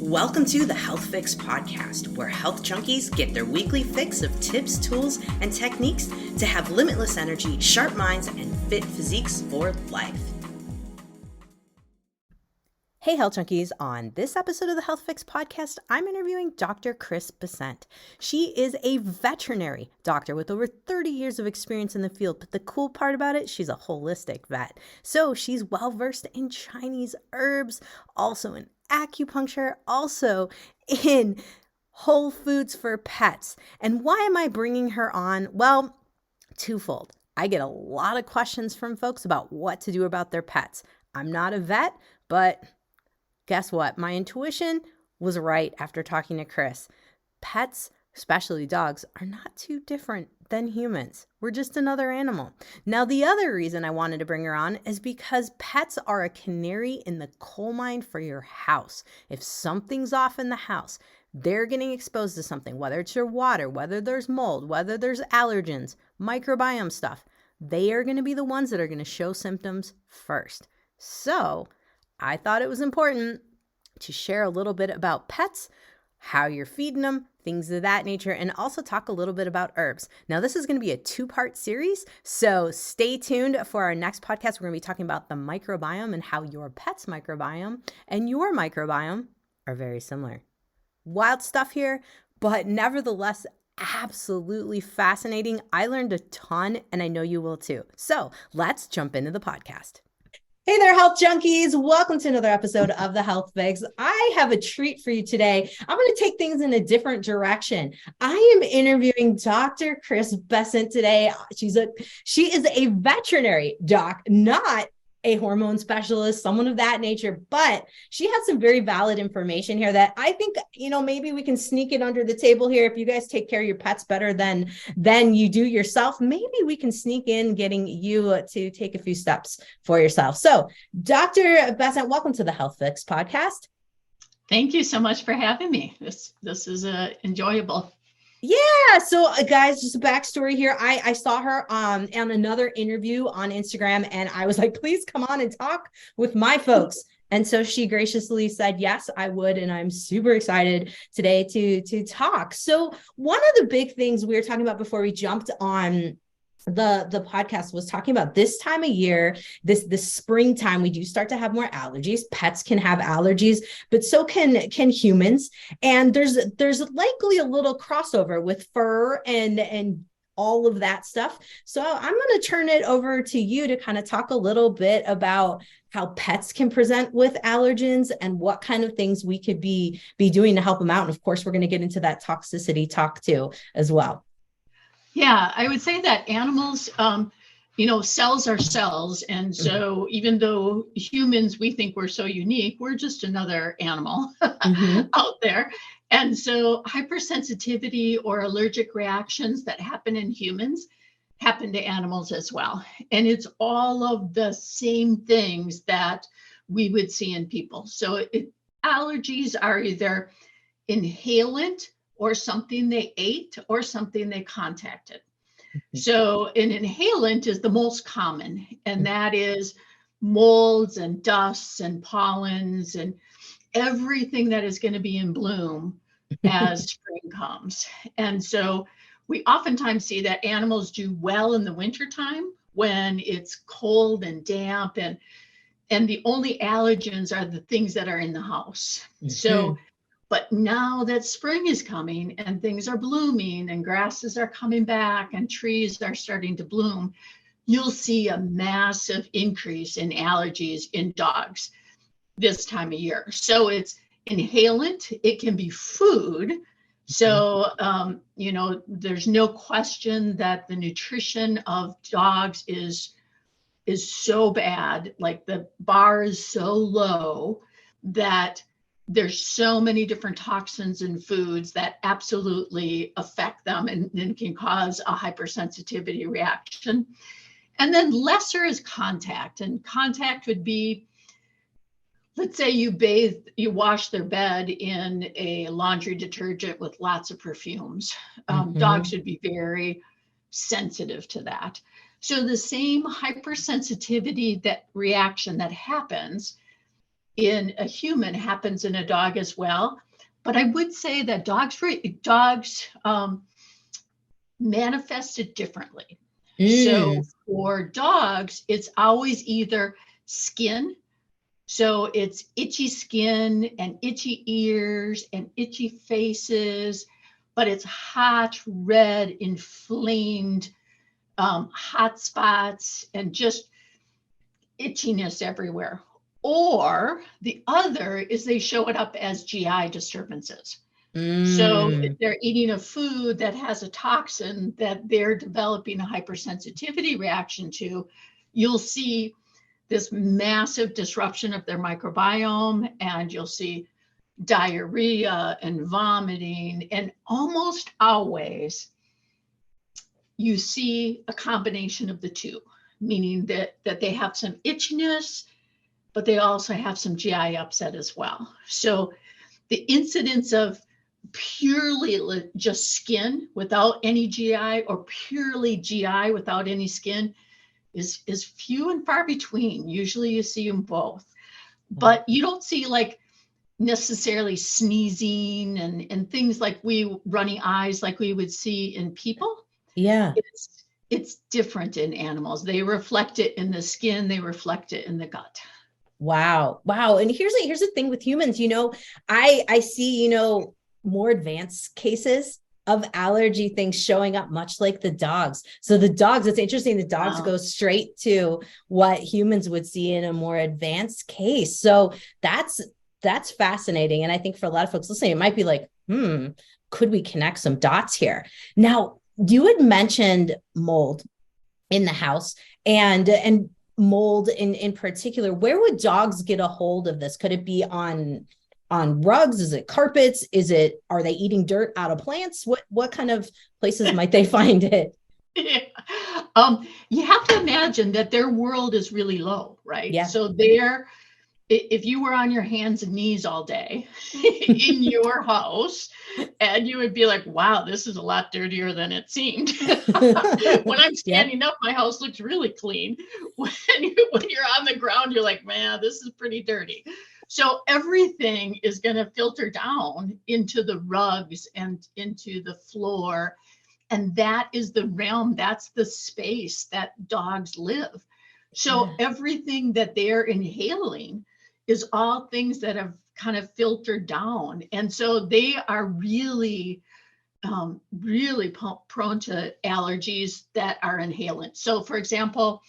Welcome to the Health Fix podcast, where health junkies get their weekly fix of tips, tools, and techniques to have limitless energy, sharp minds, and fit physiques for life. Hey, health junkies. On this episode of the Health Fix podcast, I'm interviewing Dr. Bessent. She is a veterinary doctor with over 30 years of experience in the field, but the cool part about it, she's a holistic vet. So she's well-versed in Chinese herbs, also in acupuncture, also in whole foods for pets. And why am I bringing her on? Well, twofold. I get a lot of questions from folks about what to do about their pets. I'm not a vet, but guess what? My intuition was right after talking to Chris. Pets, especially dogs, are not too different than humans. We're just another animal. Now, the other reason I wanted to bring her on is because pets are a canary in the coal mine for your house. If something's off in the house, they're getting exposed to something, whether it's your water, whether there's mold, whether there's allergens, microbiome stuff, they are going to be the ones that are going to show symptoms first. So I thought it was important to share a little bit about pets, how you're feeding them, things of that nature, and also talk a little bit about herbs. Now, this is going to be a two-part series, so stay tuned for our next podcast. We're going to be talking about the microbiome and how your pet's microbiome and your microbiome are very similar. Wild stuff here, but nevertheless, absolutely fascinating. I learned a ton, and I know you will too. So let's jump into the podcast. Hey there, health junkies. Welcome to another episode of the Health Fix. I have a treat for you today. I'm going to take things in a different direction. I am interviewing Dr. Bessent today. She is a veterinary doc, not a hormone specialist, someone of that nature, but she has some very valid information here that I think, maybe we can sneak it under the table here. If you guys take care of your pets better than you do yourself, maybe we can sneak in getting you to take a few steps for yourself. So Dr. Bessent, welcome to the Health Fix podcast. Thank you so much for having me. This is enjoyable. Yeah. So guys, just a backstory here. I saw her on another interview on Instagram, and I was like, please come on and talk with my folks. And so she graciously said, yes, I would. And I'm super excited today to talk. So one of the big things we were talking about before we jumped on the podcast was talking about this time of year, this springtime, we do start to have more allergies. Pets can have allergies, but so can humans. And there's likely a little crossover with fur and all of that stuff. So I'm going to turn it over to you to kind of talk a little bit about how pets can present with allergens and what kind of things we could be doing to help them out. And of course, we're going to get into that toxicity talk too as well. Yeah, I would say that animals, cells are cells. And so even though humans, we think we're so unique, we're just another animal out there. And so hypersensitivity or allergic reactions that happen in humans happen to animals as well. And it's all of the same things that we would see in people. So allergies are either inhalant or something they ate or something they contacted. So an inhalant is the most common, and that is molds and dusts and pollens and everything that is going to be in bloom as spring comes. And so we oftentimes see that animals do well in the wintertime when it's cold and damp, and the only allergens are the things that are in the house. So but now that spring is coming and things are blooming and grasses are coming back and trees are starting to bloom, you'll see a massive increase in allergies in dogs this time of year. So it's inhalant, it can be food. So, there's no question that the nutrition of dogs is so bad, like the bar is so low that there's so many different toxins in foods that absolutely affect them and can cause a hypersensitivity reaction. And then lesser is contact. And contact would be, let's say you wash their bed in a laundry detergent with lots of perfumes. Dogs would be very sensitive to that. So the same hypersensitivity, that reaction that happens, in a human happens in a dog as well. But I would say that dogs manifest it differently. So for dogs, it's always either skin. So it's itchy skin and itchy ears and itchy faces, but it's hot, red, inflamed, hot spots, and just itchiness everywhere. Or the other is they show it up as GI disturbances. So if they're eating a food that has a toxin that they're developing a hypersensitivity reaction to, you'll see this massive disruption of their microbiome, and you'll see diarrhea and vomiting, and almost always you see a combination of the two, meaning that they have some itchiness, but they also have some GI upset as well. So the incidence of purely just skin without any GI, or purely GI without any skin, is few and far between. Usually you see them both, but you don't see like necessarily sneezing and things like runny eyes like we would see in people. Yeah. It's different in animals. They reflect it in the skin, they reflect it in the gut. Wow. And here's the thing with humans, I see, more advanced cases of allergy things showing up, much like the dogs. So the dogs, it's interesting, the dogs go straight to what humans would see in a more advanced case. So that's fascinating. And I think for a lot of folks listening, it might be like, could we connect some dots here? Now, you had mentioned mold in the house and mold in particular. Where would dogs get a hold of this? Could it be on rugs? Is it carpets? Are they eating dirt out of plants? What kind of places might they find it? Yeah. You have to imagine that their world is really low, right? Yeah. So if you were on your hands and knees all day in your house, and you would be like, wow, this is a lot dirtier than it seemed. When I'm standing up, my house looks really clean. When you're on the ground, you're like, man, this is pretty dirty. So everything is going to filter down into the rugs and into the floor. And that is the realm, that's the space that dogs live. So everything that they're inhaling is all things that have kind of filtered down. And so they are really, really prone to allergies that are inhalants. So for example,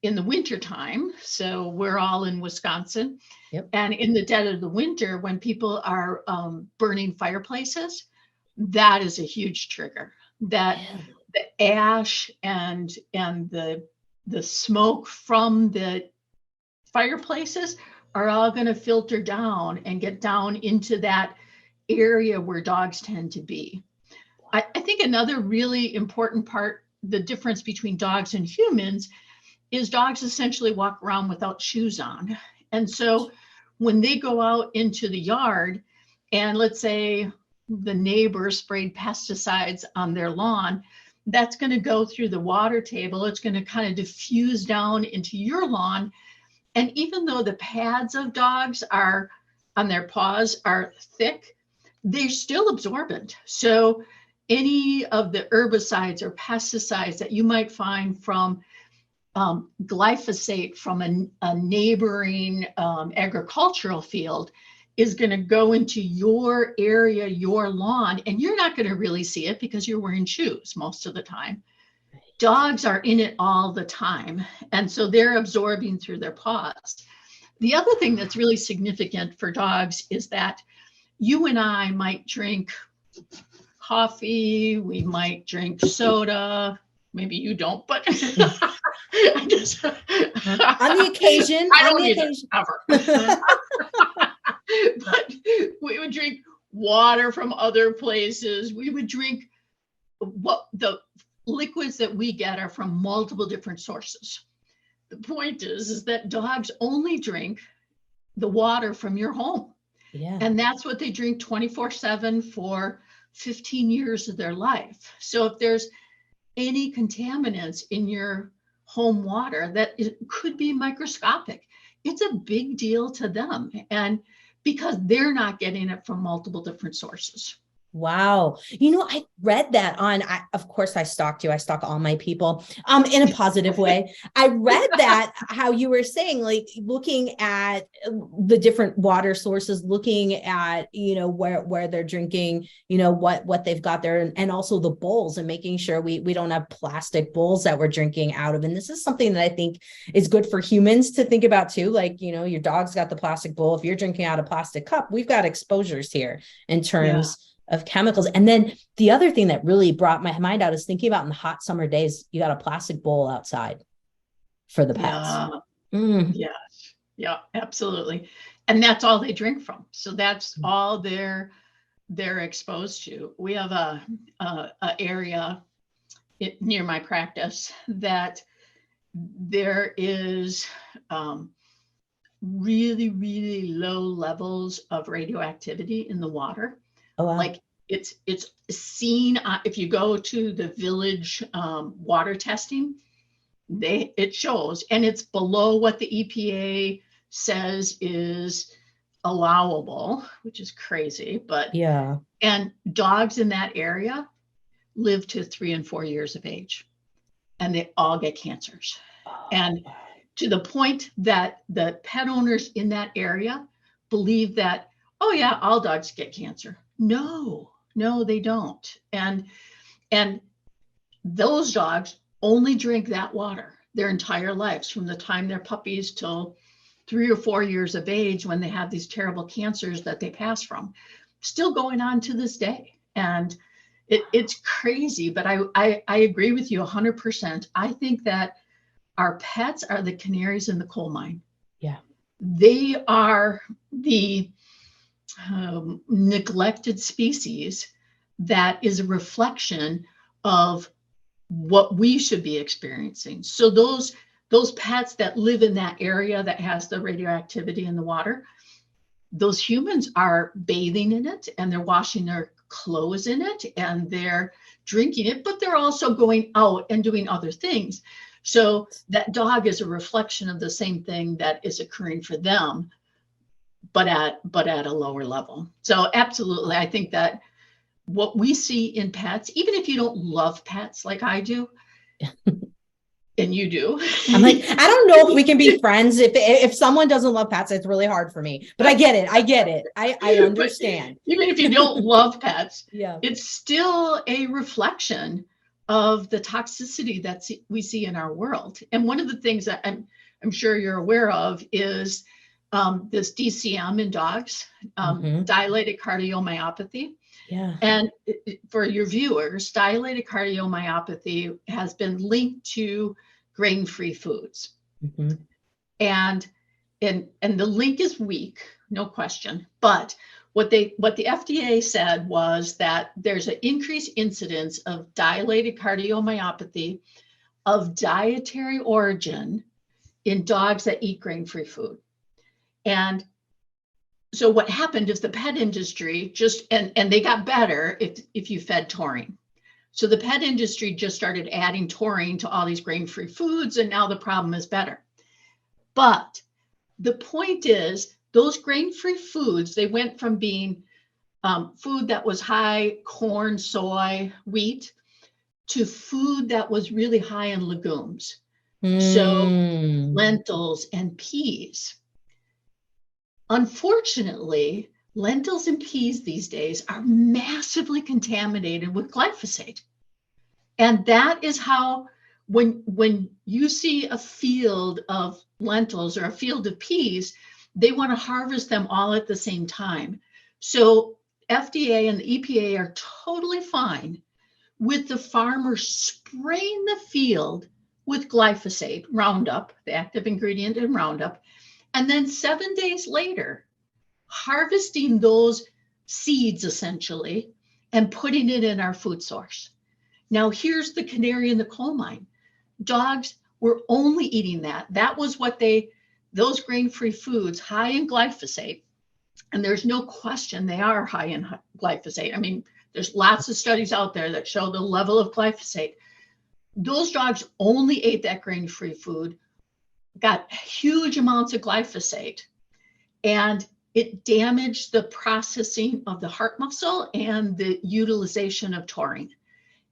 in the wintertime, so we're all in Wisconsin, and in the dead of the winter, when people are burning fireplaces, that is a huge trigger. That the ash and the smoke from the fireplaces are all going to filter down and get down into that area where dogs tend to be. I think another really important part, the difference between dogs and humans, is dogs essentially walk around without shoes on. And so when they go out into the yard, and let's say the neighbor sprayed pesticides on their lawn, that's going to go through the water table. It's going to kind of diffuse down into your lawn. And even though the pads of dogs are on their paws are thick, they're still absorbent. So any of the herbicides or pesticides that you might find from glyphosate from a neighboring agricultural field is going to go into your area, your lawn, and you're not going to really see it because you're wearing shoes most of the time. Dogs are in it all the time, and so they're absorbing through their paws. The other thing that's really significant for dogs is that you and I might drink coffee, we might drink soda, maybe you don't, but I guess on the occasion. I don't need it ever. But we would drink water from other places. We would drink what the liquids that we get are from multiple different sources. The point is that dogs only drink the water from your home. Yeah. And that's what they drink 24/7 for 15 years of their life. So if there's any contaminants in your home water, that it could be microscopic. it's a big deal to them. And because they're not getting it from multiple different sources. Wow. I read that of course I stalked you. I stalk all my people, in a positive way. I read that how you were saying, like looking at the different water sources, looking at, where they're drinking, what they've got there, and also the bowls, and making sure we don't have plastic bowls that we're drinking out of. And this is something that I think is good for humans to think about too. Like, your dog's got the plastic bowl. If you're drinking out a plastic cup, we've got exposures here in terms of chemicals. And then the other thing that really brought my mind out is thinking about in the hot summer days, you got a plastic bowl outside for the pets. Yes. Yeah, absolutely. And that's all they drink from. So that's all they're exposed to. We have a area near my practice that there is really, really low levels of radioactivity in the water. Oh, wow. Like it's seen if you go to the village water testing, it shows, and it's below what the EPA says is allowable, which is crazy. But yeah, and dogs in that area live to 3 and 4 years of age, and they all get cancers. And to the point that the pet owners in that area believe that, oh yeah, all dogs get cancer. No, they don't. And those dogs only drink that water their entire lives, from the time they're puppies till 3 or 4 years of age, when they have these terrible cancers that they pass from, still going on to this day. And it's crazy, but I agree with you 100%. I think that our pets are the canaries in the coal mine. Yeah. They are the neglected species that is a reflection of what we should be experiencing. So those pets that live in that area that has the radioactivity in the water, those humans are bathing in it, and they're washing their clothes in it, and they're drinking it, but they're also going out and doing other things. So that dog is a reflection of the same thing that is occurring for them, but at a lower level. So absolutely, I think that what we see in pets, even if you don't love pets like I do, and you do, I'm like, I don't know if we can be friends. If someone doesn't love pets, it's really hard for me. But I get it. I understand. But even if you don't love pets, yeah, it's still a reflection of the toxicity that we see in our world. And one of the things that I'm sure you're aware of is this DCM in dogs, dilated cardiomyopathy. Yeah. And for your viewers, dilated cardiomyopathy has been linked to grain-free foods. And the link is weak, no question. But what the FDA said was that there's an increased incidence of dilated cardiomyopathy of dietary origin in dogs that eat grain-free food. And so what happened is the pet industry and they got better if you fed taurine. So the pet industry just started adding taurine to all these grain-free foods, and now the problem is better. But the point is, those grain-free foods, they went from being food that was high corn, soy, wheat, to food that was really high in legumes. So lentils and peas. Unfortunately, lentils and peas these days are massively contaminated with glyphosate. And that is how, when you see a field of lentils or a field of peas, they want to harvest them all at the same time. So FDA and the EPA are totally fine with the farmer spraying the field with glyphosate, Roundup, the active ingredient in Roundup, and then 7 days later, harvesting those seeds essentially and putting it in our food source. Now, here's the canary in the coal mine. Dogs were only eating that. That was what those grain-free foods high in glyphosate, and there's no question they are high in glyphosate. I mean, there's lots of studies out there that show the level of glyphosate. Those dogs only ate that grain-free food got huge amounts of glyphosate, and it damaged the processing of the heart muscle and the utilization of taurine.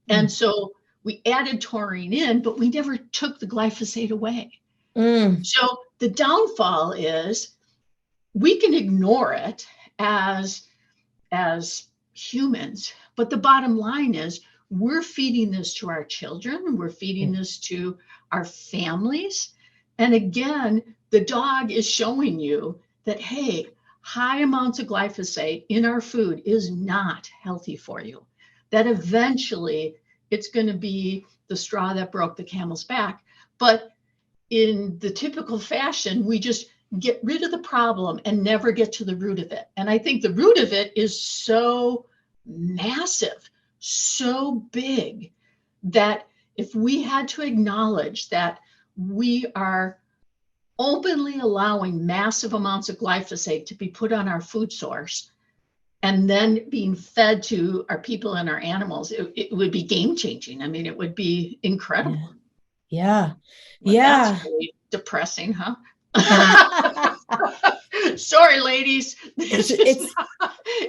And so we added taurine in, but we never took the glyphosate away. So the downfall is we can ignore it as humans, but the bottom line is we're feeding this to our children, we're feeding this to our families. And again, the dog is showing you that, hey, high amounts of glyphosate in our food is not healthy for you. That eventually it's going to be the straw that broke the camel's back. But in the typical fashion, we just get rid of the problem and never get to the root of it. And I think the root of it is so massive, so big, that if we had to acknowledge that we are openly allowing massive amounts of glyphosate to be put on our food source and then being fed to our people and our animals, it would be game changing. I mean, it would be incredible. Yeah. Well, Yeah. that's really depressing, huh? Sorry, ladies. It's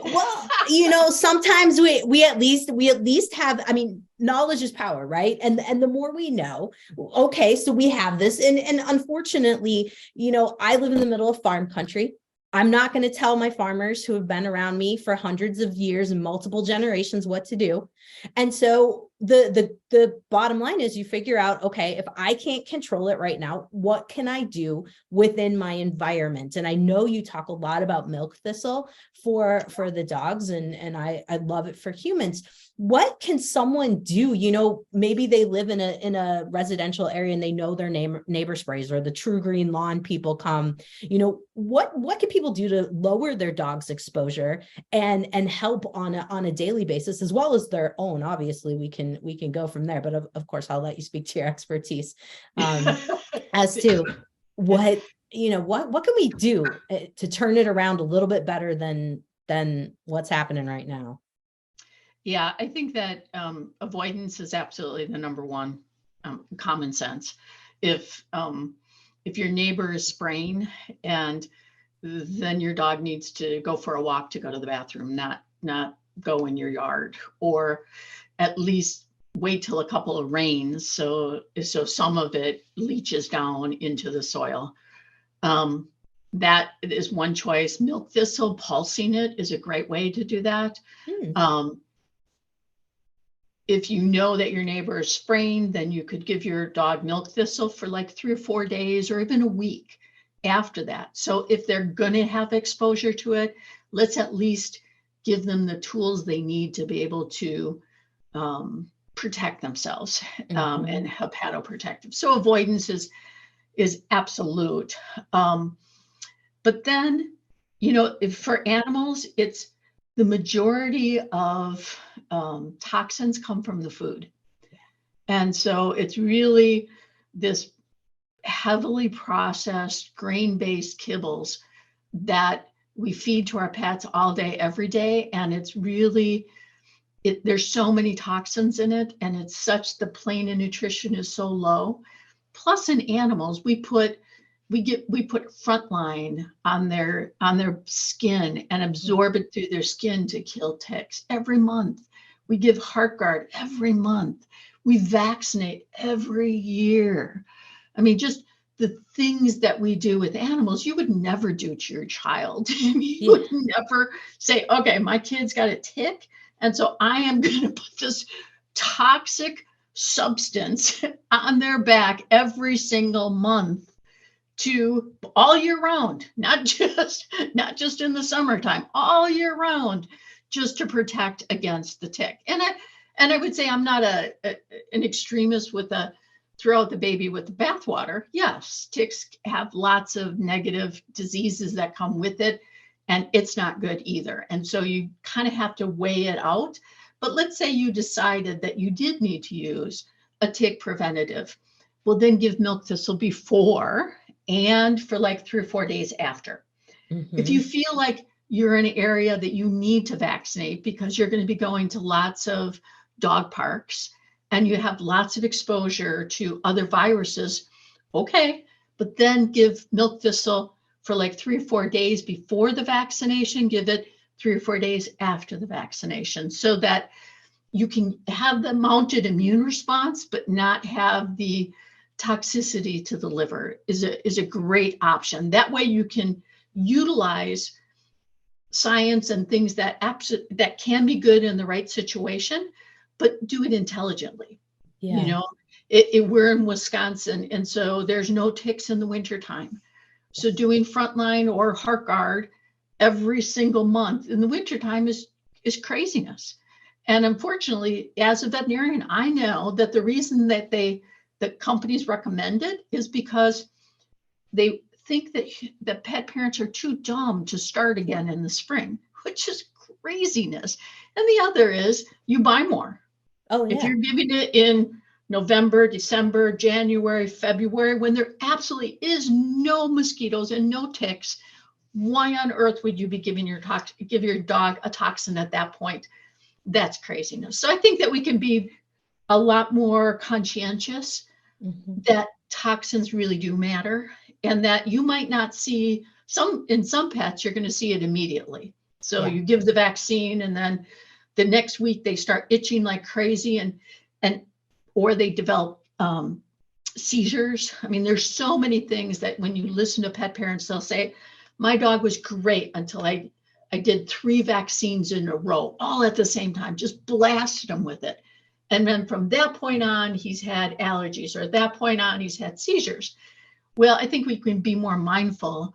well, you know, sometimes we at least have, I mean, knowledge is power, right? And the more we know, okay, so we have this. And unfortunately, you know, I live in the middle of farm country. I'm not going to tell my farmers who have been around me for hundreds of years and multiple generations what to do. And so the bottom line is you figure out, okay, if I can't control it right now, what can I do within my environment? And I know you talk a lot about milk thistle for the dogs, and I love it for humans. What can someone do? You know, maybe they live in a residential area and they know their neighbor sprays, or the True Green Lawn people come. You know, what can people do to lower their dog's exposure and help on a daily basis, as well as their own? Obviously, we can go from there, but of course, I'll let you speak to your expertise as to what can we do to turn it around a little bit better than what's happening right now. Yeah, I think that avoidance is absolutely the number one. Common sense. If your neighbor is spraying, and then your dog needs to go for a walk to go to the bathroom, not go in your yard, or at least wait till a couple of rains so some of it leaches down into the soil. That is one choice. Milk thistle, pulsing it is a great way to do that. If you know that your neighbor is spraying, then you could give your dog milk thistle for like 3 or 4 days, or even a week after that. So if they're going to have exposure to it, let's at least give them the tools they need to be able to protect themselves, and hepatoprotective. So avoidance is absolute. But then, you know, for animals, it's the majority of toxins come from the food. And so it's really this heavily processed grain-based kibbles that we feed to our pets all day, every day. And it's really, there's so many toxins in it, and it's such, the plane of nutrition is so low. Plus in animals, we put frontline on their skin and absorb it through their skin to kill ticks every month. We give HeartGuard every month. We vaccinate every year. I mean, just the things that we do with animals, you would never do to your child. You would never say, okay, my kid's got a tick, and so I am going to put this toxic substance on their back every single month to all year round, not just in the summertime, all year round, just to protect against the tick. And I would say I'm not an extremist with throw out the baby with the bathwater. Yes, ticks have lots of negative diseases that come with it, and it's not good either. And so you kind of have to weigh it out. But let's say you decided that you did need to use a tick preventative. Well, then give milk thistle before and for like 3 or 4 days after. If you feel like you're in an area that you need to vaccinate because you're going to be going to lots of dog parks and you have lots of exposure to other viruses, okay, but then give milk thistle for like 3 or 4 days before the vaccination, give it 3 or 4 days after the vaccination, so that you can have the mounted immune response, but not have the toxicity to the liver is a great option. That way you can utilize science and things that can be good in the right situation, but do it intelligently. Yeah. You know, we're in Wisconsin, and so there's no ticks in the wintertime. So doing frontline or heart guard every single month in the wintertime is craziness. And unfortunately, as a veterinarian, I know that the reason that companies recommend it is because they think that pet parents are too dumb to start again in the spring, which is craziness. And the other is you buy more. Oh, yeah. If you're giving it in November, December, January, February, when there absolutely is no mosquitoes and no ticks, why on earth would you be giving give your dog a toxin at that point? That's craziness. So I think that we can be a lot more conscientious that toxins really do matter, and that you might not see in some pets, you're going to see it immediately. So you give the vaccine, and then the next week they start itching like crazy, or they develop seizures. I mean, there's so many things that when you listen to pet parents, they'll say, my dog was great until I did 3 vaccines in a row, all at the same time, just blasted him with it. And then from that point on, he's had allergies, or at that point on, he's had seizures. Well, I think we can be more mindful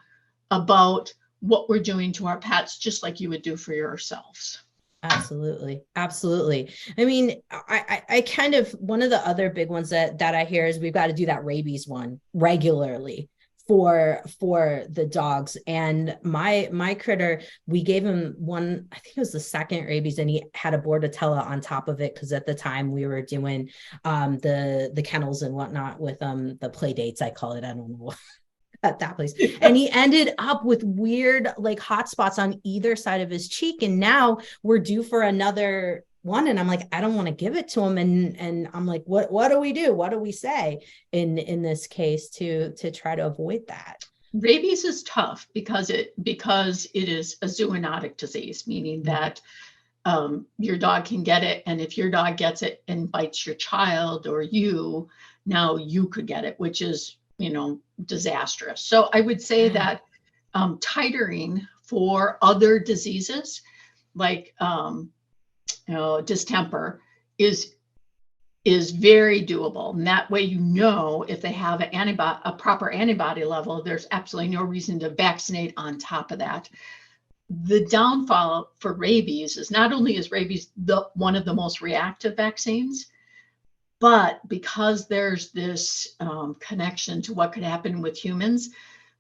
about what we're doing to our pets, just like you would do for yourselves. Absolutely. Absolutely. I mean, I kind of, one of the other big ones that I hear is we've got to do that rabies one regularly for the dogs. And my critter, we gave him one, I think it was the second rabies, and he had a bordetella on top of it, because at the time we were doing the kennels and whatnot with the play dates, I call it. I don't know at that place. And he ended up with weird like hot spots on either side of his cheek. And now we're due for another one. And I'm like, I don't want to give it to him. And I'm like, what do we do? What do we say in this case to try to avoid that? Rabies is tough because it is a zoonotic disease, meaning that your dog can get it. And if your dog gets it and bites your child or you, now you could get it, which is, disastrous. So I would say that titering for other diseases like distemper is very doable. And that way, if they have a proper antibody level, there's absolutely no reason to vaccinate on top of that. The downfall for rabies is not only is rabies one of the most reactive vaccines, but because there's this connection to what could happen with humans,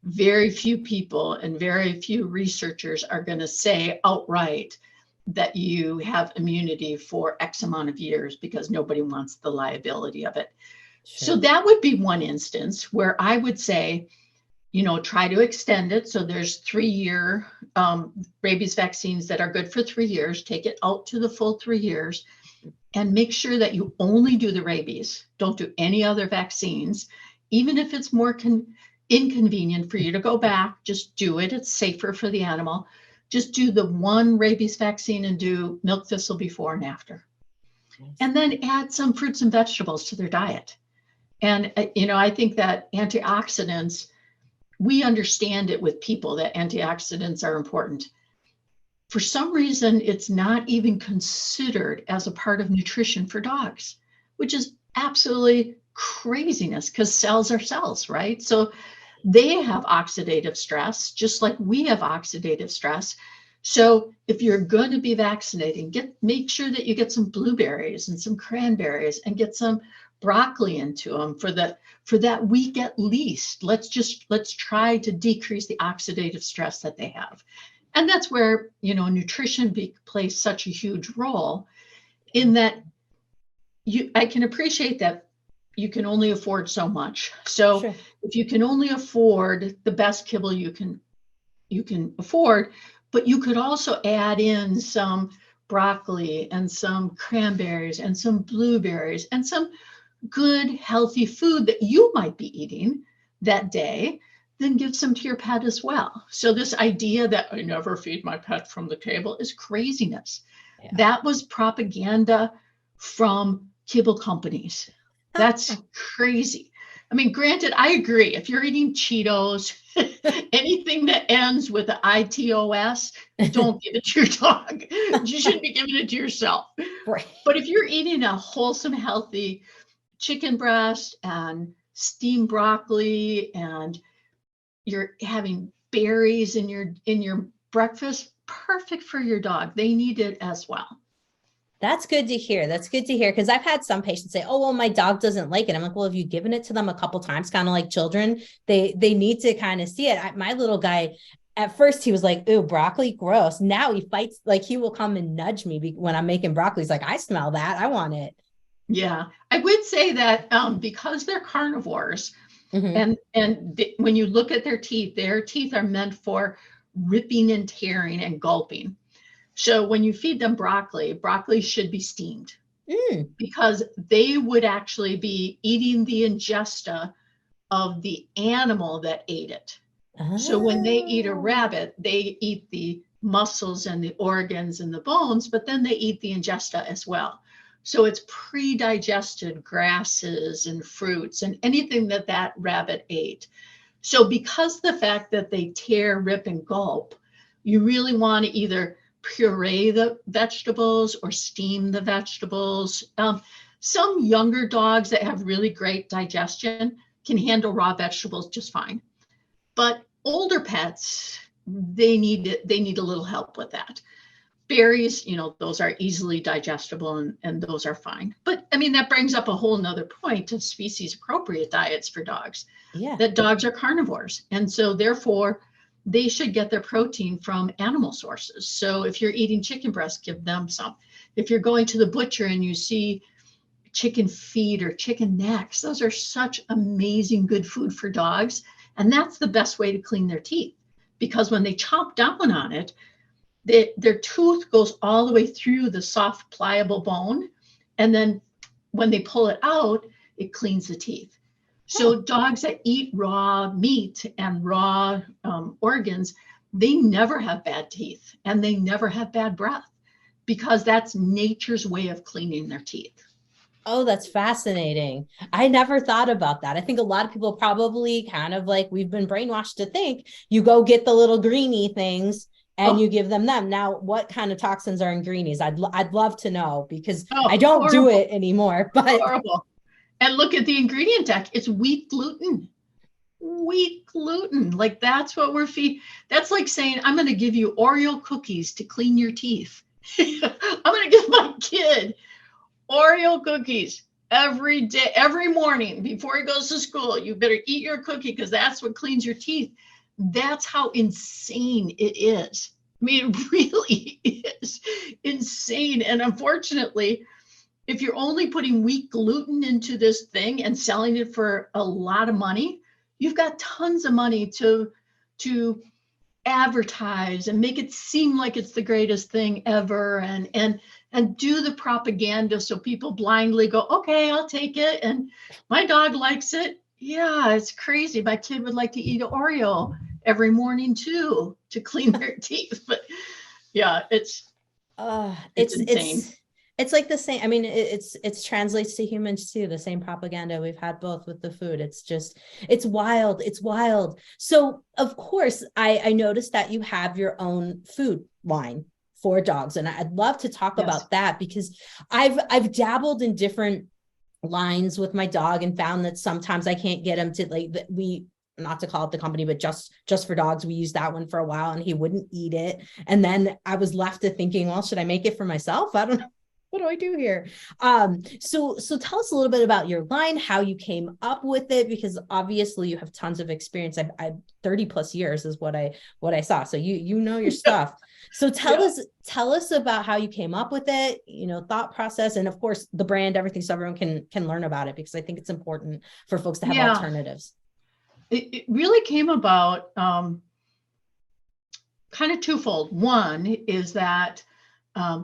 very few people and very few researchers are going to say outright that you have immunity for X amount of years, because nobody wants the liability of it. Sure. So that would be one instance where I would say, try to extend it. So there's 3-year rabies vaccines that are good for 3 years. Take it out to the full 3 years. And make sure that you only do the rabies. Don't do any other vaccines. Even if it's more inconvenient for you to go back, just do it. It's safer for the animal. Just do the one rabies vaccine and do milk thistle before and after. Nice. And then add some fruits and vegetables to their diet. And, I think that antioxidants, we understand it with people that antioxidants are important. For some reason, it's not even considered as a part of nutrition for dogs, which is absolutely craziness, because cells are cells, right? So they have oxidative stress, just like we have oxidative stress. So if you're going to be vaccinating, make sure that you get some blueberries and some cranberries and get some broccoli into them for that week at least. Let's try to decrease the oxidative stress that they have. And that's where, nutrition plays such a huge role, in that I can appreciate that you can only afford so much. So sure. If you can only afford the best kibble you can afford, but you could also add in some broccoli and some cranberries and some blueberries and some good healthy food that you might be eating that day, then give some to your pet as well. So this idea that I never feed my pet from the table is craziness. Yeah. That was propaganda from kibble companies. That's crazy. I mean, granted, I agree. If you're eating Cheetos, anything that ends with the ITOS, don't give it to your dog. You shouldn't be giving it to yourself. Right. But if you're eating a wholesome, healthy chicken breast and steamed broccoli, and you're having berries in your breakfast, perfect for your dog. They need it as well. That's good to hear. That's good to hear. Because I've had some patients say, oh, well, my dog doesn't like it. I'm like, well, have you given it to them a couple times? Kind of like children, they need to kind of see it. My little guy, at first he was like, ooh, broccoli, gross. Now he fights, like he will come and nudge me when I'm making broccoli. He's like, I smell that. I want it. Yeah, I would say that because they're carnivores, Mm-hmm. when you look at their teeth are meant for ripping and tearing and gulping. So when you feed them broccoli should be steamed because they would actually be eating the ingesta of the animal that ate it. Oh. So when they eat a rabbit, they eat the muscles and the organs and the bones, but then they eat the ingesta as well. So it's pre-digested grasses and fruits and anything that rabbit ate. So because the fact that they tear, rip, and gulp, you really want to either puree the vegetables or steam the vegetables. Some younger dogs that have really great digestion can handle raw vegetables just fine. But older pets, they need a little help with that. Berries, those are easily digestible and those are fine. But I mean, that brings up a whole nother point of species appropriate diets for dogs. Yeah. That dogs are carnivores. And so therefore, they should get their protein from animal sources. So if you're eating chicken breast, give them some. If you're going to the butcher and you see chicken feet or chicken necks, those are such amazing good food for dogs. And that's the best way to clean their teeth, because when they chomp down on it, their tooth goes all the way through the soft, pliable bone. And then when they pull it out, it cleans the teeth. So dogs that eat raw meat and raw organs, they never have bad teeth and they never have bad breath because that's nature's way of cleaning their teeth. Oh, that's fascinating. I never thought about that. I think a lot of people probably kind of like we've been brainwashed to think you go get the little greenie things and you give them. Now, what kind of toxins are in greenies? I'd love to know because I don't do it anymore. But horrible. And look at the ingredient deck. It's wheat gluten. Wheat gluten. Like that's what we're feeding. That's like saying, I'm going to give you Oreo cookies to clean your teeth. I'm going to give my kid Oreo cookies every day, every morning before he goes to school. You better eat your cookie because that's what cleans your teeth. That's how insane it is. I mean, it really is insane. And unfortunately, if you're only putting wheat gluten into this thing and selling it for a lot of money, you've got tons of money to advertise and make it seem like it's the greatest thing ever and do the propaganda so people blindly go, okay, I'll take it. And my dog likes it. Yeah, it's crazy. My kid would like to eat an Oreo every morning too to clean their teeth. But yeah, it's insane. It's like the same. I mean, it's translates to humans too. The same propaganda we've had both with the food. It's wild. It's wild. So of course, I noticed that you have your own food line for dogs, and I'd love to talk about that because I've dabbled in different lines with my dog and found that sometimes I can't get him to not to call it the company, but just for dogs. We used that one for a while and he wouldn't eat it. And then I was left to thinking, well, should I make it for myself? I don't know. What do I do here? So tell us a little bit about your line, how you came up with it, because obviously you have tons of experience. I 30 plus years is what I saw. So you know your stuff. So tell us about how you came up with it, thought process, and of course the brand, everything, so everyone can learn about it, because I think it's important for folks to have alternatives. It really came about kind of twofold. One is that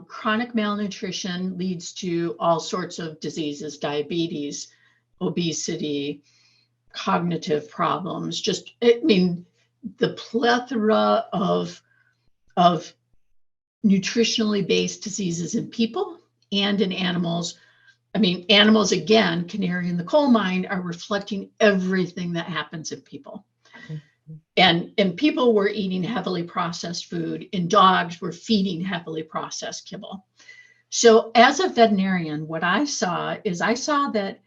chronic malnutrition leads to all sorts of diseases, diabetes, obesity, cognitive problems, the plethora of nutritionally based diseases in people and in animals. Animals, again, canary in the coal mine, are reflecting everything that happens in people. And people were eating heavily processed food, and dogs were feeding heavily processed kibble. So as a veterinarian, what I saw that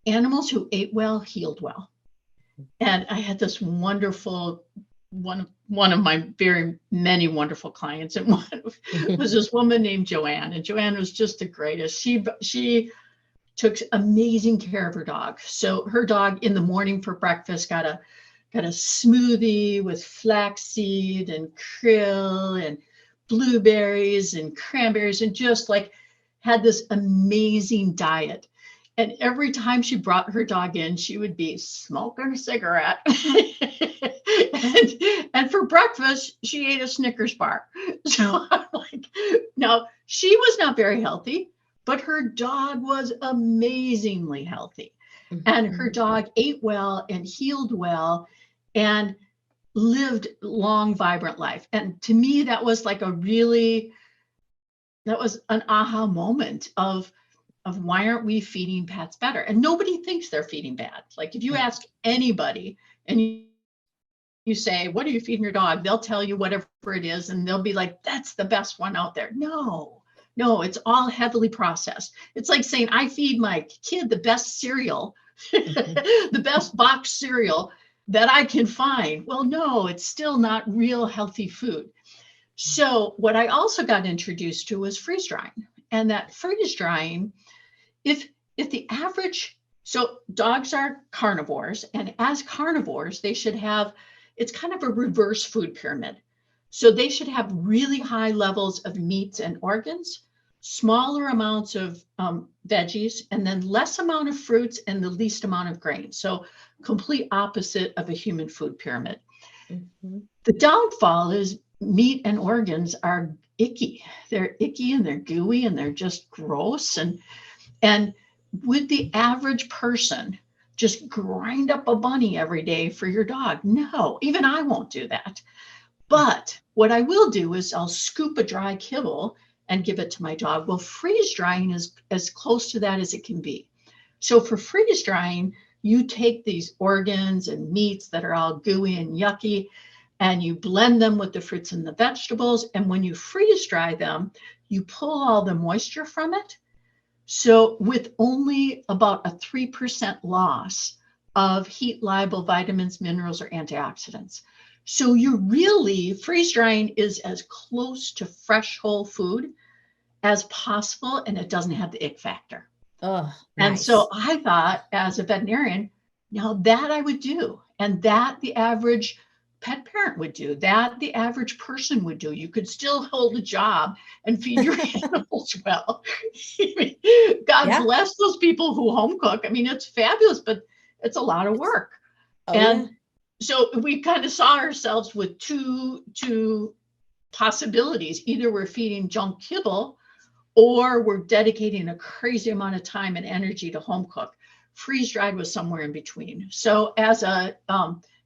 animals who ate well healed well. And I had this wonderful one of my very many wonderful clients, and one was this woman named Joanne, and Joanne was just the greatest. She took amazing care of her dog. So her dog in the morning for breakfast got a smoothie with flaxseed and krill and blueberries and cranberries, and just like had this amazing diet. And every time she brought her dog in, she would be smoking a cigarette. and for breakfast, she ate a Snickers bar. So I'm like, now she was not very healthy, but her dog was amazingly healthy. And her dog ate well and healed well and lived long, vibrant life. And to me, that was like that was an aha moment of why aren't we feeding pets better? And nobody thinks they're feeding bad. Like if you ask anybody and you say, what are you feeding your dog? They'll tell you whatever it is, and they'll be like, that's the best one out there. No, it's all heavily processed. It's like saying I feed my kid the best cereal, the best box cereal that I can find. Well, no, it's still not real healthy food. So what I also got introduced to was freeze drying. And that freeze drying, if the average, so dogs are carnivores, and as carnivores, they should have, it's kind of a reverse food pyramid. So they should have really high levels of meats and organs, smaller amounts of veggies, and then less amount of fruits and the least amount of grains. So complete opposite of a human food pyramid. The downfall is meat and organs are icky. They're icky and they're gooey and they're just gross. And would the average person just grind up a bunny every day for your dog? No, even I won't do that. But what I will do is I'll scoop a dry kibble and give it to my dog. Well, freeze drying is as close to that as it can be. So for freeze drying, you take these organs and meats that are all gooey and yucky, and you blend them with the fruits and the vegetables. And when you freeze dry them, you pull all the moisture from it. So with only about a 3% loss of heat liable vitamins, minerals, or antioxidants. So you really, freeze drying is as close to fresh whole food as possible, and it doesn't have the ick factor. Oh, and nice. So I thought, as a veterinarian, now that I would do, and that the average pet parent would do, that the average person would do. You could still hold a job and feed your animals well. God bless those people who home cook. It's fabulous, but it's a lot of work. So we kind of saw ourselves with two possibilities. Either we're feeding junk kibble, or we're dedicating a crazy amount of time and energy to home cook. Freeze dried was somewhere in between. So as a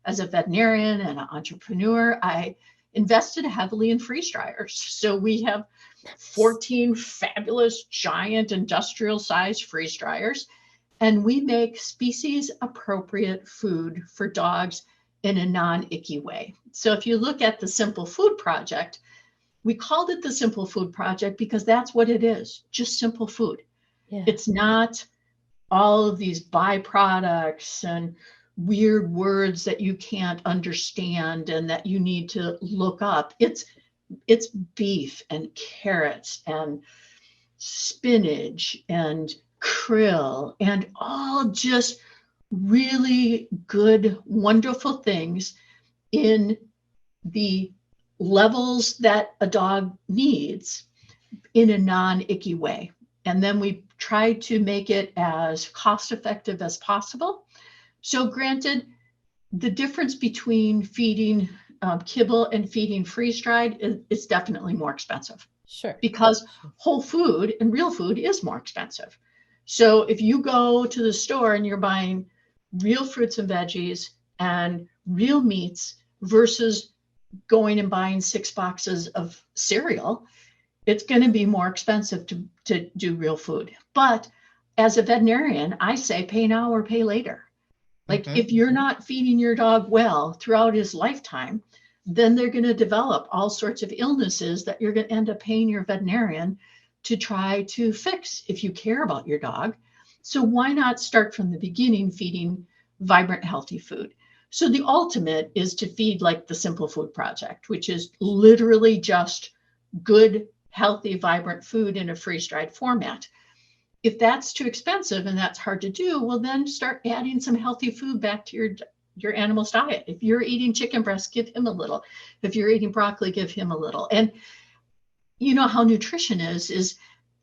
veterinarian and an entrepreneur, I invested heavily in freeze dryers. So we have 14 fabulous, giant, industrial-sized freeze dryers, and we make species-appropriate food for dogs in a non-icky way. So if you look at the Simple Food Project, we called it the Simple Food Project because that's what it is, just simple food. Yeah. It's not all of these byproducts and weird words that you can't understand and that you need to look up. It's beef and carrots and spinach and krill and all just really good, wonderful things in the levels that a dog needs in a non-icky way. And then we try to make it as cost-effective as possible. So granted, the difference between feeding kibble and feeding freeze-dried is definitely more expensive. Sure. Because whole food and real food is more expensive. So if you go to the store and you're buying real fruits and veggies and real meats versus going and buying 6 boxes of cereal, it's going to be more expensive to do real food. But as a veterinarian, I say pay now or pay later. Like if you're not feeding your dog well throughout his lifetime, then they're going to develop all sorts of illnesses that you're going to end up paying your veterinarian to try to fix if you care about your dog. So why not start from the beginning feeding vibrant, healthy food? So the ultimate is to feed like the Simple Food Project, which is literally just good, healthy, vibrant food in a freeze-dried format. If that's too expensive and that's hard to do, well, then start adding some healthy food back to your animal's diet. If you're eating chicken breast, give him a little. If you're eating broccoli, give him a little. And you know how nutrition is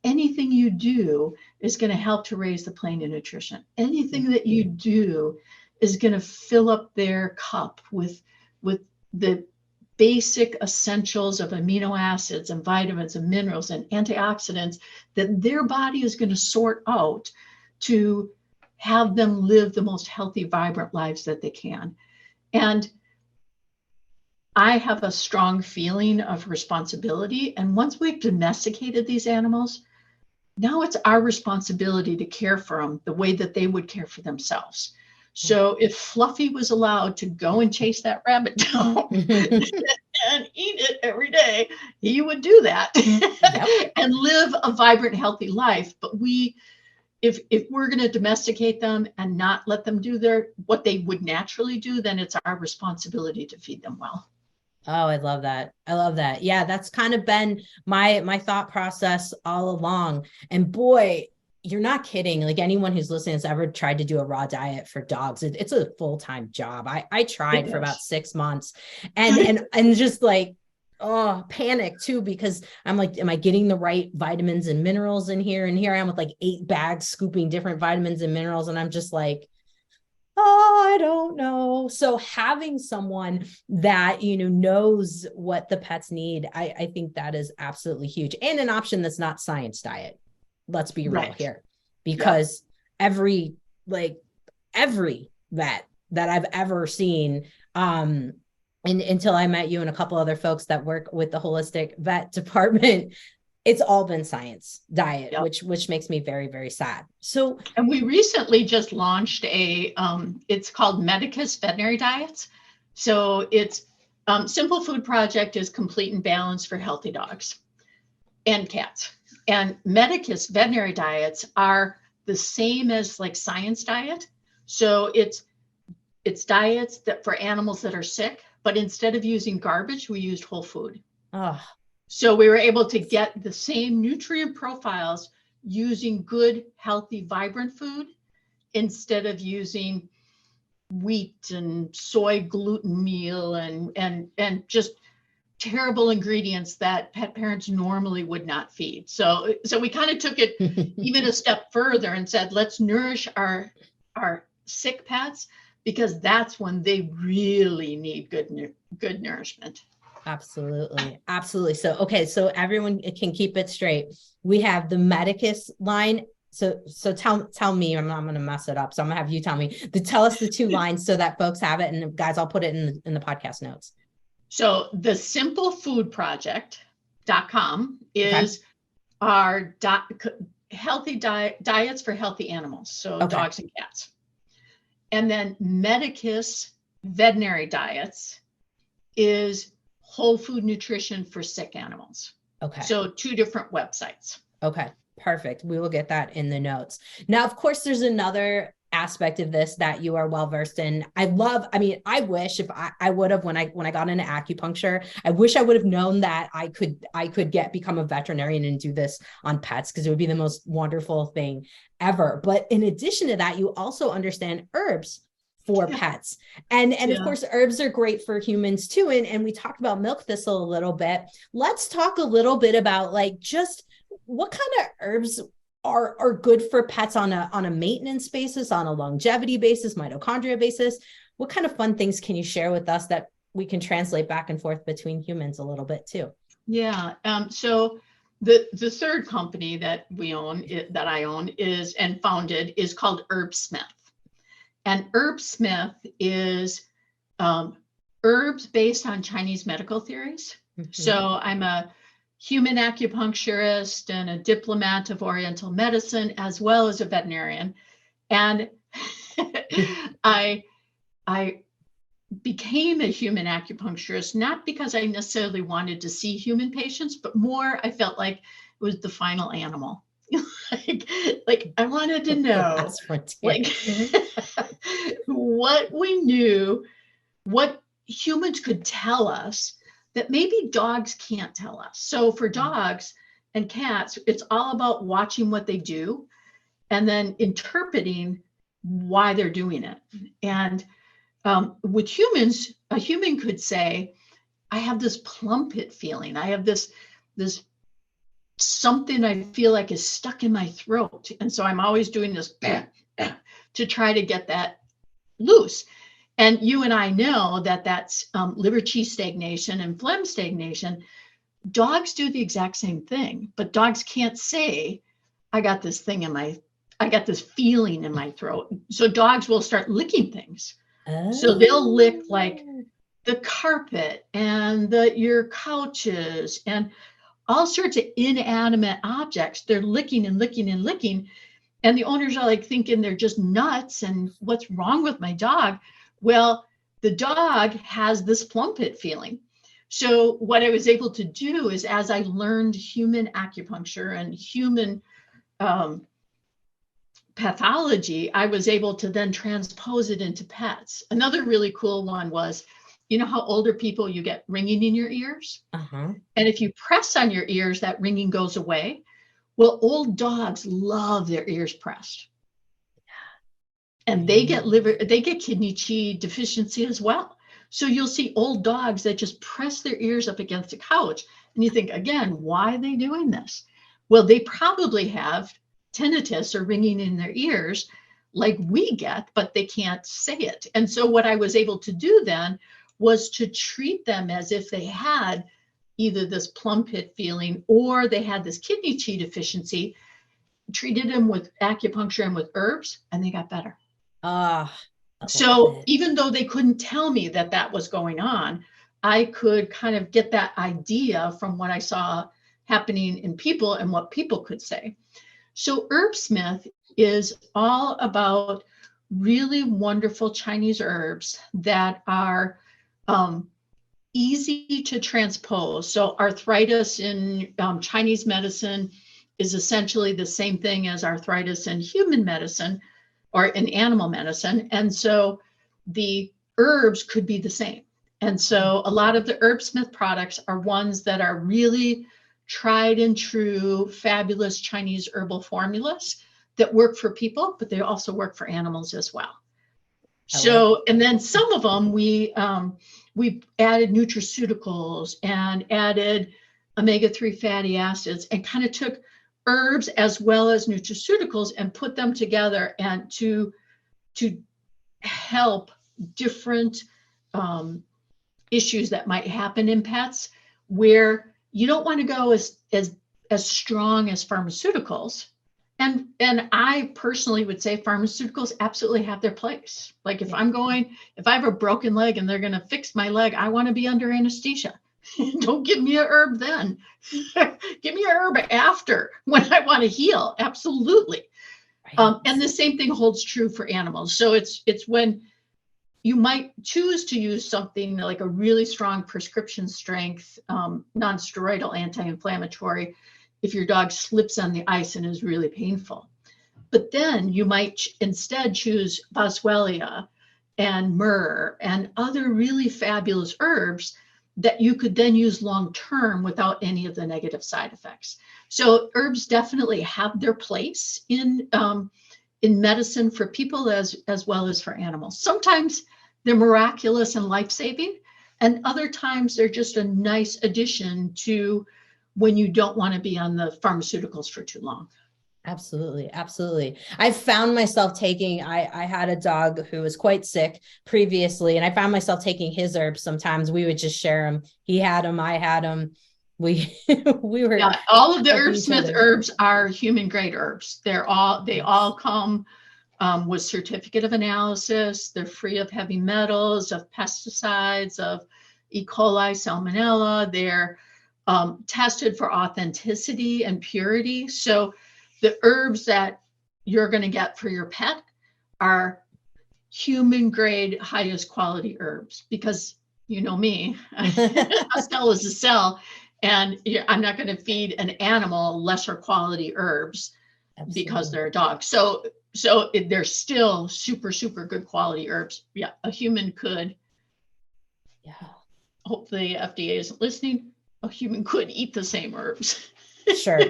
anything you do is going to help to raise the plane of nutrition. Anything that you do is going to fill up their cup with the basic essentials of amino acids and vitamins and minerals and antioxidants that their body is going to sort out to have them live the most healthy, vibrant lives that they can. And I have a strong feeling of responsibility. And once we've domesticated these animals, now it's our responsibility to care for them the way that they would care for themselves. So if Fluffy was allowed to go and chase that rabbit down and eat it every day, he would do that and live a vibrant, healthy life. But if we're going to domesticate them and not let them do what they would naturally do, then it's our responsibility to feed them well. Oh, I love that. I love that. Yeah, that's kind of been my thought process all along. And boy, you're not kidding. Like anyone who's listening has ever tried to do a raw diet for dogs, it's a full-time job. I tried for about 6 months and just like, oh, panic too, because I'm like, am I getting the right vitamins and minerals in here? And here I am with like 8 bags scooping different vitamins and minerals. And I'm just like, oh, I don't know. So having someone that, knows what the pets need, I think that is absolutely huge. And an option that's not science diet. Let's be real here, because every vet that I've ever seen, until I met you and a couple other folks that work with the holistic vet department, it's all been science diet, which makes me very, very sad. So, and we recently just launched it's called Medicus Veterinary Diets. So it's Simple Food Project is complete and balanced for healthy dogs and cats. And Medicus veterinary diets are the same as like science diet. So it's diets that for animals that are sick, but instead of using garbage, we used whole food. Oh. So we were able to get the same nutrient profiles using good, healthy, vibrant food instead of using wheat and soy gluten meal and just terrible ingredients that pet parents normally would not feed. So we kind of took it even a step further and said, let's nourish our sick pets, because that's when they really need good nourishment. Absolutely. Absolutely. So, okay. So everyone can keep it straight. We have the Medicus line. So tell me, I'm going to mess it up. So I'm gonna have you tell me tell us the 2 lines so that folks have it. And guys, I'll put it in the podcast notes. So the simplefoodproject.com is our healthy diets for healthy animals. So dogs and cats. And then Medicus Veterinary Diets is whole food nutrition for sick animals. Okay. So 2 different websites. Okay, perfect. We will get that in the notes. Now, of course, there's another aspect of this that you are well versed in. I wish if I would have, when I got into acupuncture, I wish I would have known that I could become a veterinarian and do this on pets, because it would be the most wonderful thing ever. But in addition to that, you also understand herbs for pets. And of course, herbs are great for humans too. And we talked about milk thistle a little bit. Let's talk a little bit about like just what kind of herbs are good for pets on a maintenance basis, on a longevity basis, mitochondria basis. What kind of fun things can you share with us that we can translate back and forth between humans a little bit too? Yeah. So the third company that I own is and founded is called Herbsmith. And Herbsmith is herbs based on Chinese medical theories. Mm-hmm. So I'm a human acupuncturist and a diplomat of Oriental medicine, as well as a veterinarian. And I became a human acupuncturist, not because I necessarily wanted to see human patients, but more I felt like it was the final animal. like I wanted to know like what we knew, what humans could tell us that maybe dogs can't tell us. So for dogs and cats, it's all about watching what they do and then interpreting why they're doing it. And with humans, a human could say, I have this plumpet feeling. I have this something I feel like is stuck in my throat. And so I'm always doing this to try to get that loose. And you and I know that that's liver qi stagnation and phlegm stagnation. Dogs do the exact same thing, but dogs can't say, I got this feeling in my throat. So dogs will start licking things. Oh. So they'll lick like the carpet and your couches and all sorts of inanimate objects. They're licking and licking and licking. And the owners are like thinking they're just nuts and what's wrong with my dog? Well, the dog has this plumpet feeling. So what I was able to do is, as I learned human acupuncture and human pathology, I was able to then transpose it into pets. Another really cool one was, you know how older people, you get ringing in your ears? Uh-huh. And if you press on your ears, that ringing goes away. Well, old dogs love their ears pressed. And they get kidney qi deficiency as well. So you'll see old dogs that just press their ears up against the couch. And you think, again, why are they doing this? Well, they probably have tinnitus or ringing in their ears like we get, but they can't say it. And so what I was able to do then was to treat them as if they had either this plumpet feeling or they had this kidney qi deficiency, treated them with acupuncture and with herbs, and they got better. So even though they couldn't tell me that that was going on, I could kind of get that idea from what I saw happening in people and what people could say. So Herbsmith is all about really wonderful Chinese herbs that are easy to transpose. So arthritis in Chinese medicine is essentially the same thing as arthritis in human medicine or in animal medicine. And so the herbs could be the same. And so a lot of the Herbsmith products are ones that are really tried and true, fabulous Chinese herbal formulas that work for people, but they also work for animals as well. So, and then some of them we added nutraceuticals and added omega-3 fatty acids and kind of took herbs as well as nutraceuticals and put them together and to help different issues that might happen in pets, where you don't want to go as strong as pharmaceuticals. And I personally would say pharmaceuticals absolutely have their place. Like if I have a broken leg and they're going to fix my leg, I want to be under anesthesia. Don't give me a herb then. Give me a herb after when I want to heal. Absolutely. Right. And the same thing holds true for animals. So it's when you might choose to use something like a really strong prescription strength, non-steroidal anti-inflammatory, if your dog slips on the ice and is really painful. But then you might instead choose boswellia and myrrh and other really fabulous herbs that you could then use long-term without any of the negative side effects. So herbs definitely have their place in medicine for people as well as for animals. Sometimes they're miraculous and life-saving, and other times they're just a nice addition to when you don't want to be on the pharmaceuticals for too long. Absolutely. Absolutely. I found myself taking, I had a dog who was quite sick previously, and I found myself taking his herbs. Sometimes we would just share them. He had them, I had them. We were. Yeah, all of the Herbsmith herbs are human grade herbs. They all come with certificate of analysis. They're free of heavy metals, of pesticides, of E. coli, salmonella. They're tested for authenticity and purity. So the herbs that you're going to get for your pet are human grade, highest quality herbs, because you know me, a cell is a cell, and I'm not going to feed an animal lesser quality herbs. Absolutely. Because they're a dog. So they're still super, super good quality herbs. Yeah, a human could. Yeah. Hopefully FDA isn't listening. A human could eat the same herbs. Sure.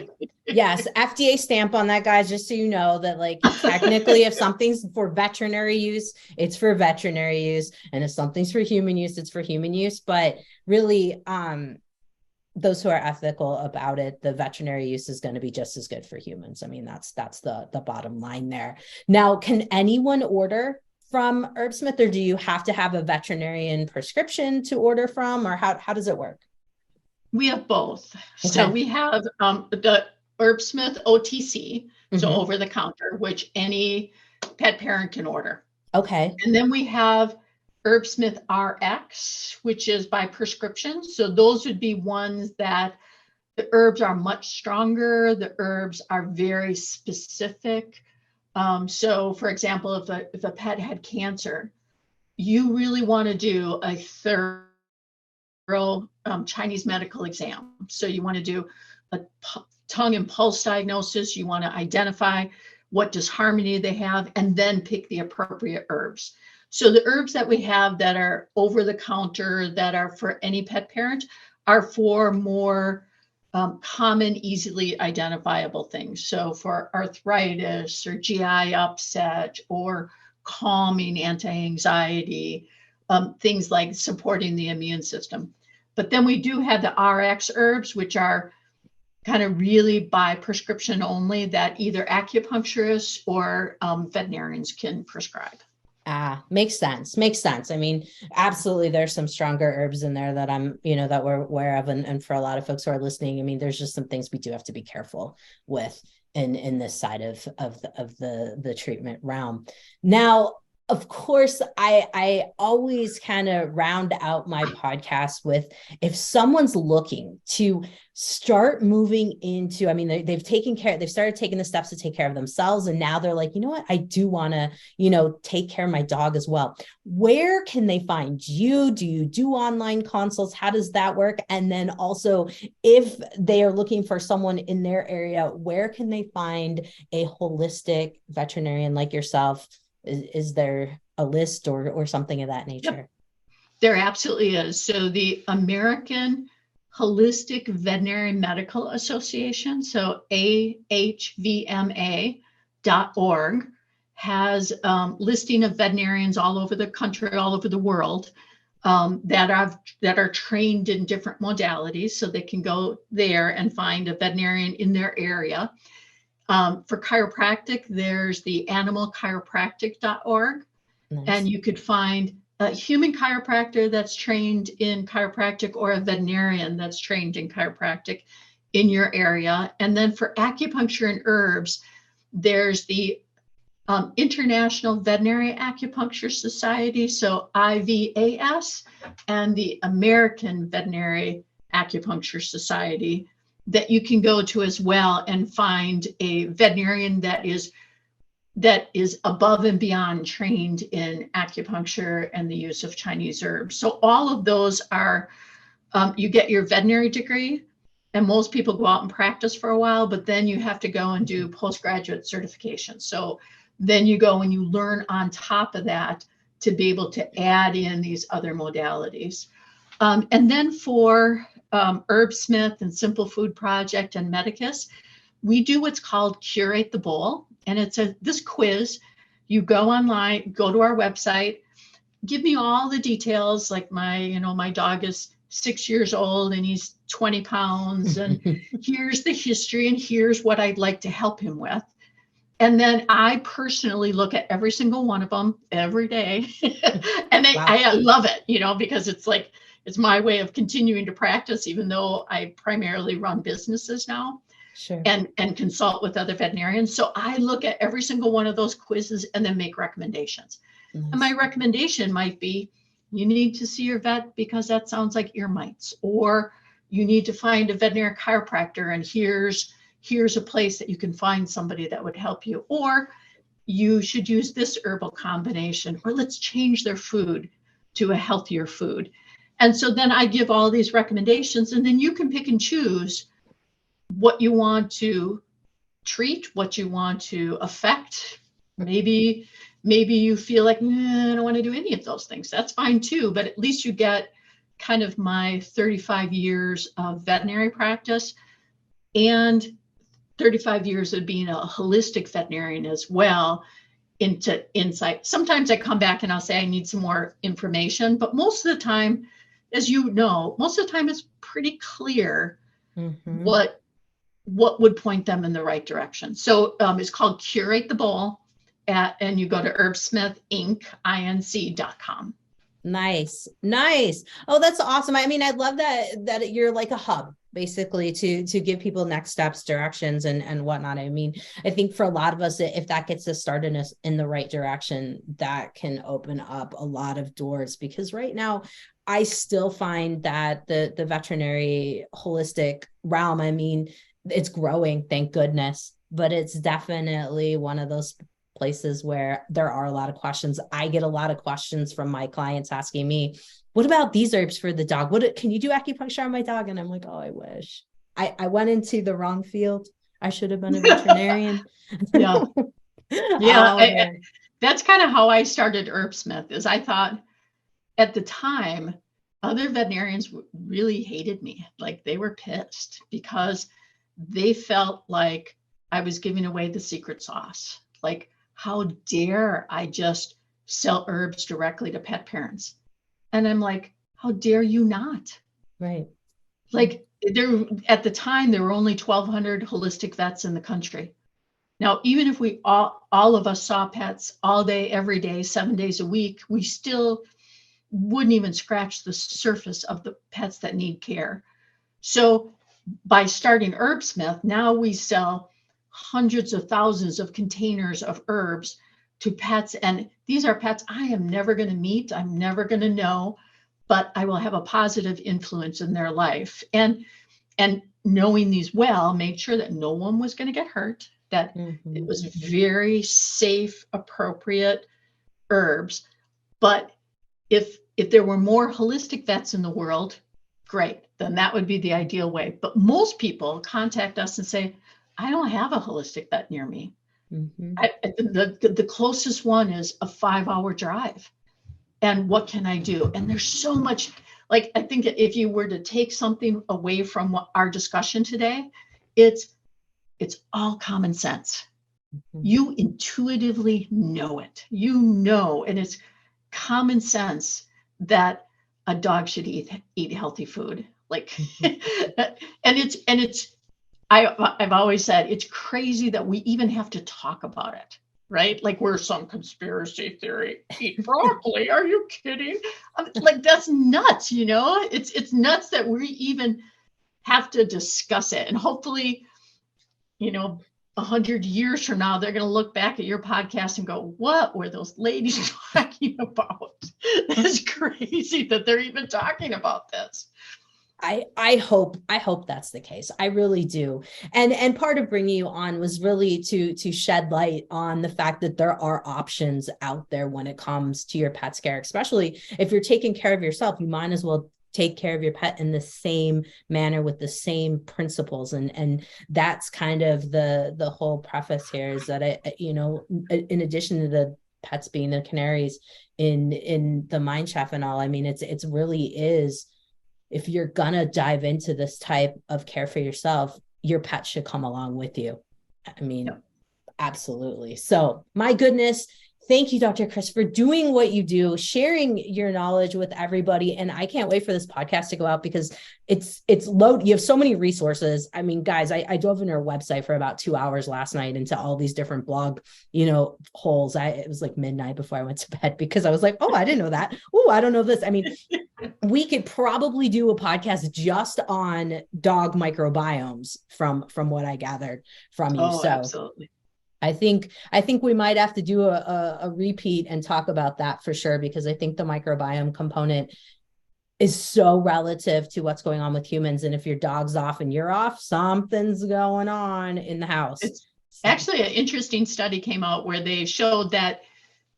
Yes. FDA stamp on that, guys, just so you know that, like, technically if something's for veterinary use, it's for veterinary use. And if something's for human use, it's for human use. But really, those who are ethical about it, the veterinary use is going to be just as good for humans. I mean, that's the bottom line there. Now, can anyone order from Herbsmith, or do you have to have a veterinarian prescription to order from, or how does it work? We have both. Okay. So we have the Herbsmith OTC, so over the counter, which any pet parent can order. Okay. And then we have Herbsmith RX, which is by prescription. So those would be ones that the herbs are much stronger. The herbs are very specific. So for example, if a pet had cancer, you really want to do a thorough Chinese medical exam. So you want to do a tongue and pulse diagnosis. You want to identify what disharmony they have, and then pick the appropriate herbs. So the herbs that we have that are over the counter, that are for any pet parent, are for more common, easily identifiable things. So for arthritis or GI upset or calming, anti-anxiety, things like supporting the immune system. But then we do have the RX herbs, which are kind of really by prescription only, that either acupuncturists or veterinarians can prescribe. Makes sense. I mean, absolutely. There's some stronger herbs in there that that we're aware of. And for a lot of folks who are listening, I mean, there's just some things we do have to be careful with in this side of the treatment realm. Now, of course, I always kind of round out my podcast with, if someone's looking to start moving into, I mean, they've started taking the steps to take care of themselves. And now they're like, you know what, I do want to, take care of my dog as well. Where can they find you? Do you do online consults? How does that work? And then also, if they are looking for someone in their area, where can they find a holistic veterinarian like yourself? Is there a list or something of that nature? Yep. There absolutely is. So the American Holistic Veterinary Medical Association, so ahvma.org, has listing of veterinarians all over the country, all over the world, that are trained in different modalities. So they can go there and find a veterinarian in their area. For chiropractic, there's the animalchiropractic.org. Nice. And you could find a human chiropractor that's trained in chiropractic, or a veterinarian that's trained in chiropractic in your area. And then for acupuncture and herbs, there's the International Veterinary Acupuncture Society, so IVAS, and the American Veterinary Acupuncture Society, that you can go to as well and find a veterinarian that is above and beyond trained in acupuncture and the use of Chinese herbs. So all of those are, you get your veterinary degree, and most people go out and practice for a while, but then you have to go and do postgraduate certification. So then you go and you learn on top of that to be able to add in these other modalities. And then for Herbsmith and Simple Food Project and Medicus, we do what's called Curate the Bowl. And it's this quiz. You go online, go to our website, give me all the details, like my dog is 6 years old and he's 20 pounds, and here's the history, and here's what I'd like to help him with. And then I personally look at every single one of them every day. And wow. I love it, because it's like, it's my way of continuing to practice, even though I primarily run businesses now. Sure. and consult with other veterinarians. So I look at every single one of those quizzes and then make recommendations. Nice. And my recommendation might be, you need to see your vet because that sounds like ear mites, or you need to find a veterinary chiropractor, and here's a place that you can find somebody that would help you, or you should use this herbal combination, or let's change their food to a healthier food. And so then I give all these recommendations, and then you can pick and choose what you want to treat, what you want to affect. Maybe you feel like, I don't want to do any of those things. That's fine too, but at least you get kind of my 35 years of veterinary practice and 35 years of being a holistic veterinarian as well into insight. Sometimes I come back and I'll say I need some more information, but most of the time, as you know, most of the time it's pretty clear what would point them in the right direction. So it's called Curate the Bowl, and you go to herbsmithinc.com. Nice. Oh, that's awesome. I mean, I love that you're like a hub, basically, to give people next steps, directions, and whatnot. I mean, I think for a lot of us, if that gets us started in the right direction, that can open up a lot of doors, because right now I still find that the veterinary holistic realm, I mean, it's growing, thank goodness, but it's definitely one of those places where there are a lot of questions. I get a lot of questions from my clients asking me, what about these herbs for the dog? Can you do acupuncture on my dog? And I'm like, oh, I wish. I went into the wrong field. I should have been a veterinarian. Yeah. That's kind of how I started Herbsmith, is I thought at the time, other veterinarians really hated me. Like, they were pissed because they felt like I was giving away the secret sauce. Like, how dare I just sell herbs directly to pet parents? And I'm like, how dare you not? Right. Like, at the time, there were only 1,200 holistic vets in the country. Now, even if we all of us saw pets all day, every day, 7 days a week, we still wouldn't even scratch the surface of the pets that need care. So by starting Herbsmith, now we sell hundreds of thousands of containers of herbs to pets. And these are pets I am never going to meet. I'm never going to know, but I will have a positive influence in their life. And knowing these well made sure that no one was going to get hurt, that it was very safe, appropriate herbs. But if there were more holistic vets in the world, great, then that would be the ideal way. But most people contact us and say, I don't have a holistic vet near me. The closest one is a 5-hour drive. And what can I do? And there's so much, like, I think if you were to take something away from our discussion today, it's all common sense. You intuitively know it. You know, and it's common sense that a dog should eat healthy food. Like, I've always said it's crazy that we even have to talk about it, right? Like, we're some conspiracy theory. Eat broccoli? Are you kidding? Like, that's nuts. It's nuts that we even have to discuss it. And hopefully, 100 years from now, they're going to look back at your podcast and go, what were those ladies talking about? It's crazy that they're even talking about this. I hope that's the case. I really do. And part of bringing you on was really to shed light on the fact that there are options out there when it comes to your pet's care, especially if you're taking care of yourself. You might as well take care of your pet in the same manner with the same principles. And that's kind of the whole preface here, is that in addition to the pets being the canaries in the mine shaft and all, I mean, it's really is, if you're gonna dive into this type of care for yourself, your pet should come along with you. I mean, Absolutely. So my goodness, Thank you, Dr. Chris, for doing what you do, sharing your knowledge with everybody. And I can't wait for this podcast to go out because it's load. You have so many resources. I mean, guys, I dove into your website for about 2 hours last night into all these different blog, holes. It was like midnight before I went to bed because I was like, oh, I didn't know that. Oh, I don't know this. I mean, we could probably do a podcast just on dog microbiomes from what I gathered from you. Oh, so absolutely. I think we might have to do a repeat and talk about that for sure, because I think the microbiome component is so relative to what's going on with humans. And if your dog's off and you're off, something's going on in the house. It's actually an interesting study came out where they showed that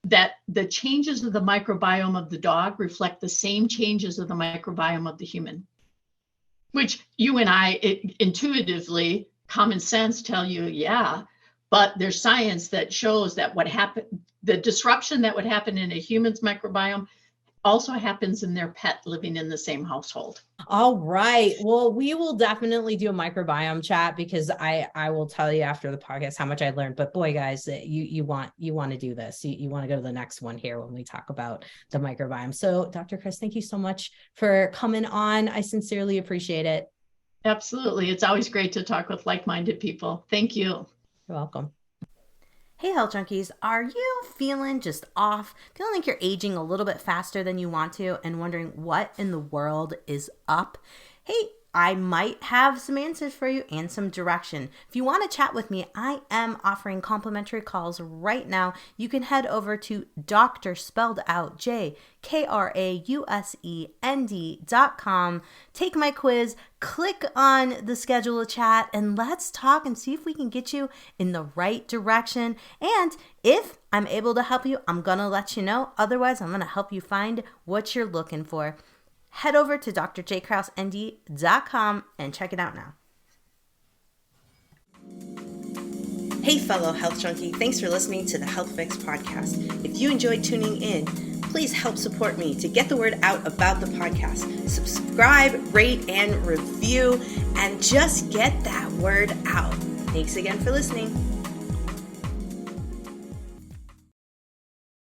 the changes of the microbiome of the dog reflect the same changes of the microbiome of the human, which you and I intuitively, common sense tell you, yeah. But there's science that shows that the disruption that would happen in a human's microbiome also happens in their pet living in the same household. All right. Well, we will definitely do a microbiome chat because I will tell you after the podcast how much I learned. But boy, guys, you want to do this. You want to go to the next one here when we talk about the microbiome. So, Dr. Chris, thank you so much for coming on. I sincerely appreciate it. Absolutely. It's always great to talk with like-minded people. Thank you. You're welcome. Hey, Health Junkies, are you feeling just off? Feeling like you're aging a little bit faster than you want to and wondering what in the world is up? Hey, I might have some answers for you and some direction. If you want to chat with me, I am offering complimentary calls right now. You can head over to Dr. spelled out JKRAUSEND.com. Take my quiz, click on the schedule a chat, and let's talk and see if we can get you in the right direction. And if I'm able to help you, I'm going to let you know. Otherwise, I'm going to help you find what you're looking for. Head over to drjkrausend.com and check it out now. Hey, fellow health junkie, thanks for listening to the Health Fix podcast. If you enjoyed tuning in, please help support me to get the word out about the podcast. Subscribe, rate, and review, and just get that word out. Thanks again for listening.